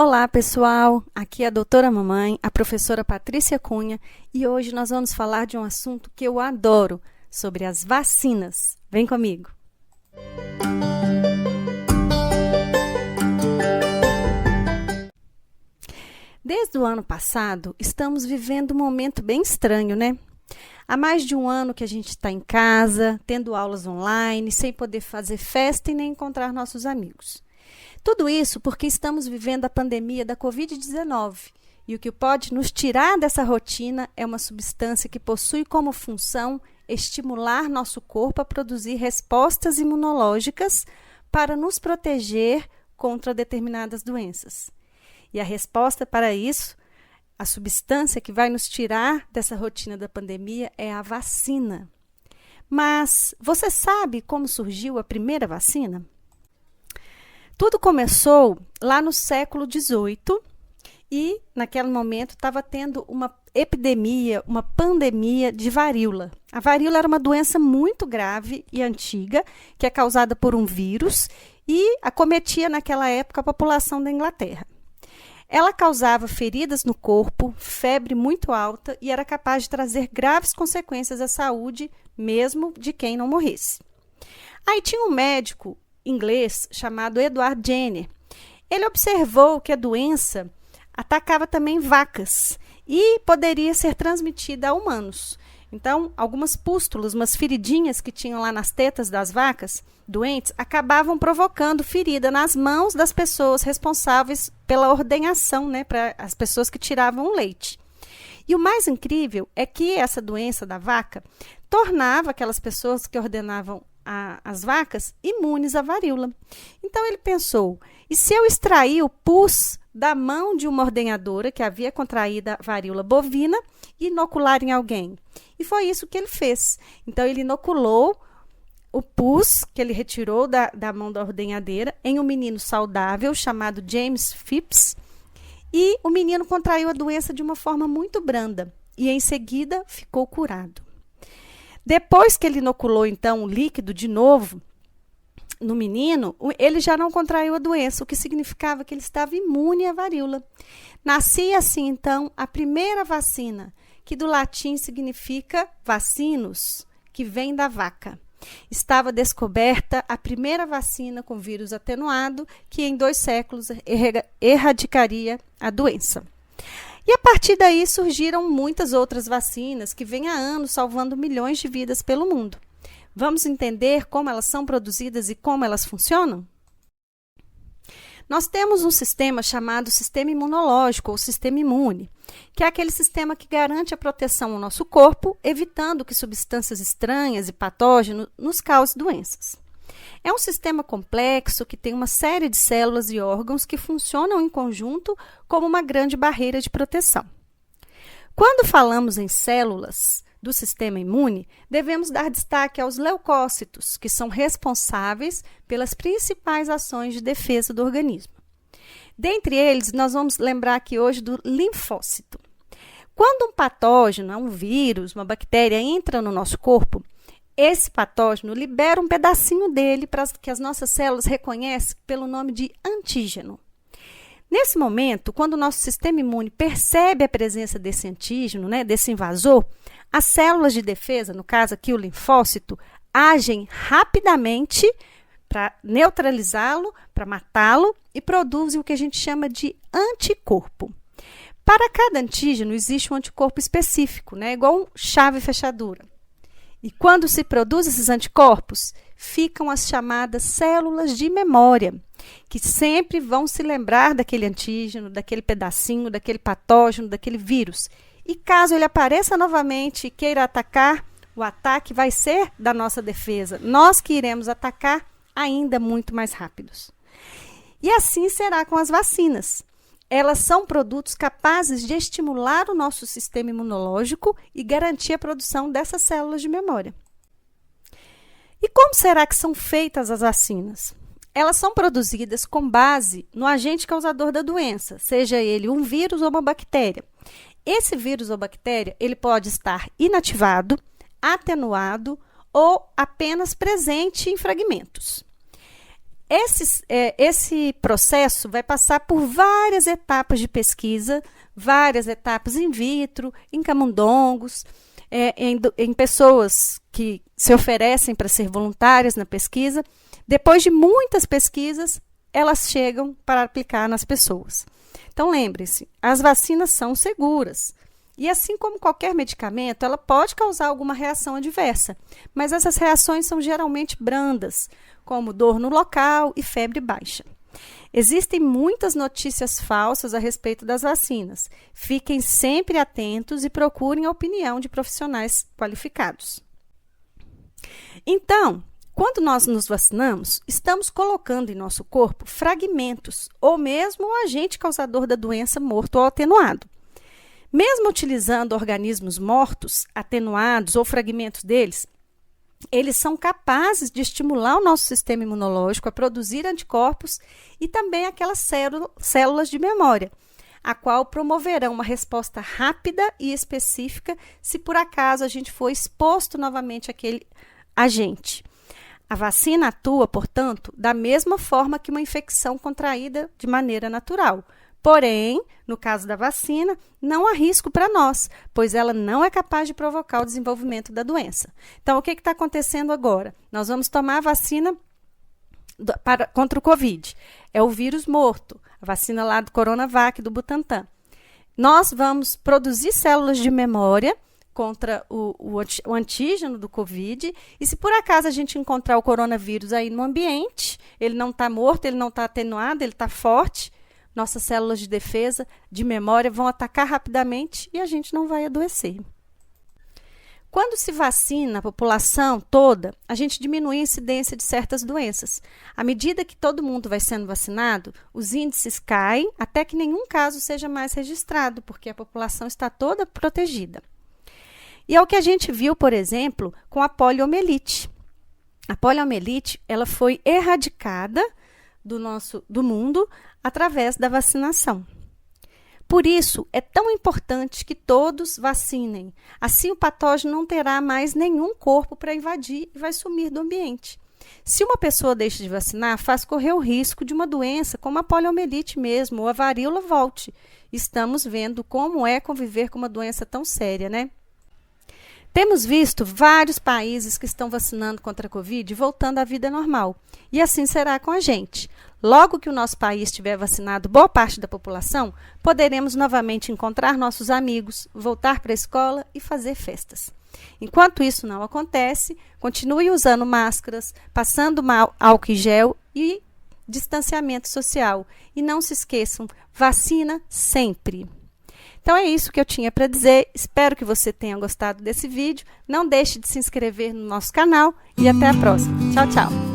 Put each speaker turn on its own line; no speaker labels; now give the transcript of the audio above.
Olá, pessoal! Aqui é a doutora mamãe, a professora Patrícia Cunha, e hoje nós vamos falar de um assunto que eu adoro, sobre as vacinas. Vem comigo! Desde o ano passado, estamos vivendo um momento bem estranho, né? Há mais de um ano que a gente está em casa, tendo aulas online, sem poder fazer festa e nem encontrar nossos amigos. Tudo isso porque estamos vivendo a pandemia da Covid-19 e o que pode nos tirar dessa rotina é uma substância que possui como função estimular nosso corpo a produzir respostas imunológicas para nos proteger contra determinadas doenças. E a resposta para isso, a substância que vai nos tirar dessa rotina da pandemia é a vacina. Mas você sabe como surgiu a primeira vacina? Tudo começou lá no século XVIII e, naquele momento, estava tendo uma epidemia, uma pandemia de varíola. A varíola era uma doença muito grave e antiga, que é causada por um vírus e acometia, naquela época, a população da Inglaterra. Ela causava feridas no corpo, febre muito alta e era capaz de trazer graves consequências à saúde, mesmo de quem não morresse. Aí tinha um médico inglês chamado Edward Jenner. Ele observou que a doença atacava também vacas e poderia ser transmitida a humanos. Então, algumas pústulas, umas feridinhas que tinham lá nas tetas das vacas doentes, acabavam provocando ferida nas mãos das pessoas responsáveis pela ordenhação, né, para as pessoas que tiravam o leite. E o mais incrível é que essa doença da vaca tornava aquelas pessoas que ordenavam as vacas imunes à varíola. Então ele pensou, e se eu extrair o pus da mão de uma ordenhadora que havia contraído a varíola bovina e inocular em alguém? E foi isso que ele fez. Então ele inoculou o pus que ele retirou da mão da ordenhadeira em um menino saudável chamado James Phipps, e o menino contraiu a doença de uma forma muito branda e em seguida ficou curado. Depois que ele inoculou, então, o líquido de novo no menino, ele já não contraiu a doença, o que significava que ele estava imune à varíola. Nascia assim, então, a primeira vacina, que do latim significa vacinus, que vem da vaca. Estava descoberta a primeira vacina com vírus atenuado, que em 2 séculos erradicaria a doença. E a partir daí surgiram muitas outras vacinas que vêm há anos salvando milhões de vidas pelo mundo. Vamos entender como elas são produzidas e como elas funcionam? Nós temos um sistema chamado sistema imunológico ou sistema imune, que é aquele sistema que garante a proteção ao nosso corpo, evitando que substâncias estranhas e patógenos nos causem doenças. É um sistema complexo que tem uma série de células e órgãos que funcionam em conjunto como uma grande barreira de proteção. Quando falamos em células do sistema imune, devemos dar destaque aos leucócitos, que são responsáveis pelas principais ações de defesa do organismo. Dentre eles, nós vamos lembrar aqui hoje do linfócito. Quando um patógeno, um vírus, uma bactéria entra no nosso corpo, esse patógeno libera um pedacinho dele para que as nossas células reconheçam pelo nome de antígeno. Nesse momento, quando o nosso sistema imune percebe a presença desse antígeno, né, desse invasor, as células de defesa, no caso aqui o linfócito, agem rapidamente para neutralizá-lo, para matá-lo e produzem o que a gente chama de anticorpo. Para cada antígeno existe um anticorpo específico, né, igual chave e fechadura. E quando se produz esses anticorpos, ficam as chamadas células de memória, que sempre vão se lembrar daquele antígeno, daquele pedacinho, daquele patógeno, daquele vírus. E caso ele apareça novamente e queira atacar, o ataque vai ser da nossa defesa. Nós que iremos atacar ainda muito mais rápidos. E assim será com as vacinas. Elas são produtos capazes de estimular o nosso sistema imunológico e garantir a produção dessas células de memória. E como será que são feitas as vacinas? Elas são produzidas com base no agente causador da doença, seja ele um vírus ou uma bactéria. Esse vírus ou bactéria, ele pode estar inativado, atenuado ou apenas presente em fragmentos. Esse processo vai passar por várias etapas de pesquisa, várias etapas in vitro, em camundongos, em pessoas que se oferecem para ser voluntárias na pesquisa. Depois de muitas pesquisas, elas chegam para aplicar nas pessoas. Então, lembre-se, as vacinas são seguras. E assim como qualquer medicamento, ela pode causar alguma reação adversa, mas essas reações são geralmente brandas, como dor no local e febre baixa. Existem muitas notícias falsas a respeito das vacinas. Fiquem sempre atentos e procurem a opinião de profissionais qualificados. Então, quando nós nos vacinamos, estamos colocando em nosso corpo fragmentos ou mesmo o agente causador da doença morto ou atenuado. Mesmo utilizando organismos mortos, atenuados ou fragmentos deles, eles são capazes de estimular o nosso sistema imunológico a produzir anticorpos e também aquelas células de memória, a qual promoverão uma resposta rápida e específica se por acaso a gente for exposto novamente àquele agente. A vacina atua, portanto, da mesma forma que uma infecção contraída de maneira natural. Porém, no caso da vacina, não há risco para nós, pois ela não é capaz de provocar o desenvolvimento da doença. Então, o que está acontecendo agora? Nós vamos tomar a vacina contra o Covid. É o vírus morto, a vacina lá do Coronavac, do Butantan. Nós vamos produzir células de memória contra o antígeno do Covid, e se por acaso a gente encontrar o coronavírus aí no ambiente, ele não está morto, ele não está atenuado, ele está forte, nossas células de defesa, de memória, vão atacar rapidamente e a gente não vai adoecer. Quando se vacina a população toda, a gente diminui a incidência de certas doenças. À medida que todo mundo vai sendo vacinado, os índices caem até que nenhum caso seja mais registrado, porque a população está toda protegida. E é o que a gente viu, por exemplo, com a poliomielite. A poliomielite, ela foi erradicada do mundo através da vacinação. Por isso, é tão importante que todos vacinem. Assim, o patógeno não terá mais nenhum corpo para invadir e vai sumir do ambiente. Se uma pessoa deixa de vacinar, faz correr o risco de uma doença como a poliomielite mesmo, ou a varíola volte. Estamos vendo como é conviver com uma doença tão séria, né? Temos visto vários países que estão vacinando contra a Covid voltando à vida normal. E assim será com a gente. Logo que o nosso país tiver vacinado boa parte da população, poderemos novamente encontrar nossos amigos, voltar para a escola e fazer festas. Enquanto isso não acontece, continue usando máscaras, passando álcool em gel e distanciamento social. E não se esqueçam, vacina sempre! Então é isso que eu tinha para dizer. Espero que você tenha gostado desse vídeo. Não deixe de se inscrever no nosso canal e até a próxima. Tchau, tchau!